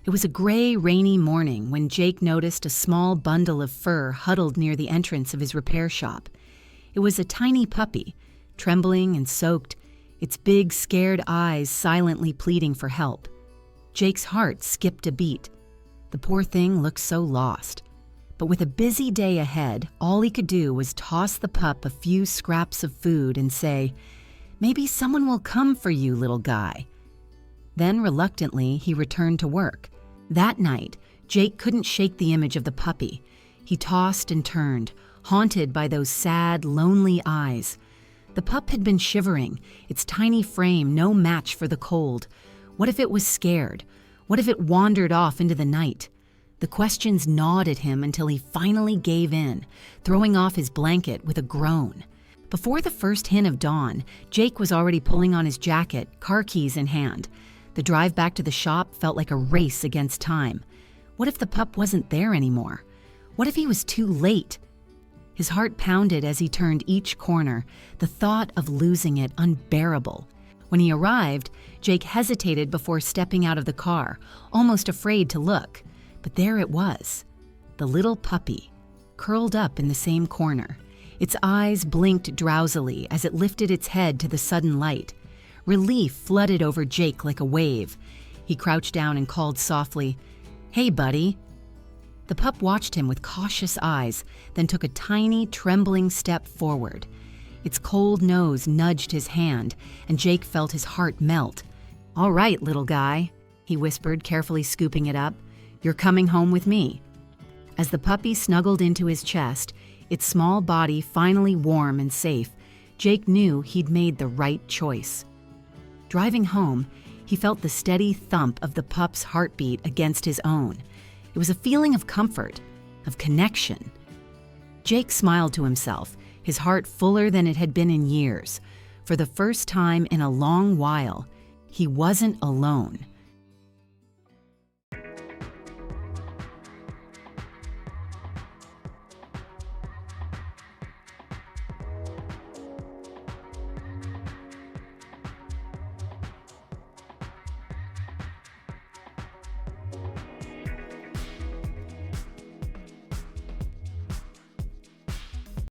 It was a gray, rainy morning when Jake noticed a small bundle of fur huddled near the entrance of his repair shop. It was a tiny puppy, trembling and soaked, its big, scared eyes silently pleading for help. Jake's heart skipped a beat. The poor thing looked so lost. But with a busy day ahead, all he could do was toss the pup a few scraps of food and say, "Maybe someone will come for you, little guy." Then, reluctantly, he returned to work. That night, Jake couldn't shake the image of the puppy. He tossed and turned, haunted by those sad, lonely eyes. The pup had been shivering, its tiny frame no match for the cold. What if it was scared? What if it wandered off into the night? The questions gnawed at him until he finally gave in, throwing off his blanket with a groan. Before the first hint of dawn, Jake was already pulling on his jacket, car keys in hand. The drive back to the shop felt like a race against time. What if the pup wasn't there anymore? What if he was too late? His heart pounded as he turned each corner, the thought of losing it unbearable. When he arrived, Jake hesitated before stepping out of the car, almost afraid to look. But there it was, the little puppy, curled up in the same corner. Its eyes blinked drowsily as it lifted its head to the sudden light. Relief flooded over Jake like a wave. He crouched down and called softly, "Hey, buddy." The pup watched him with cautious eyes, then took a tiny, trembling step forward. Its cold nose nudged his hand, and Jake felt his heart melt. "All right, little guy," he whispered, carefully scooping it up. "You're coming home with me." As the puppy snuggled into his chest, its small body finally warm and safe, Jake knew he'd made the right choice. Driving home, he felt the steady thump of the pup's heartbeat against his own. It was a feeling of comfort, of connection. Jake smiled to himself, his heart fuller than it had been in years. For the first time in a long while, he wasn't alone.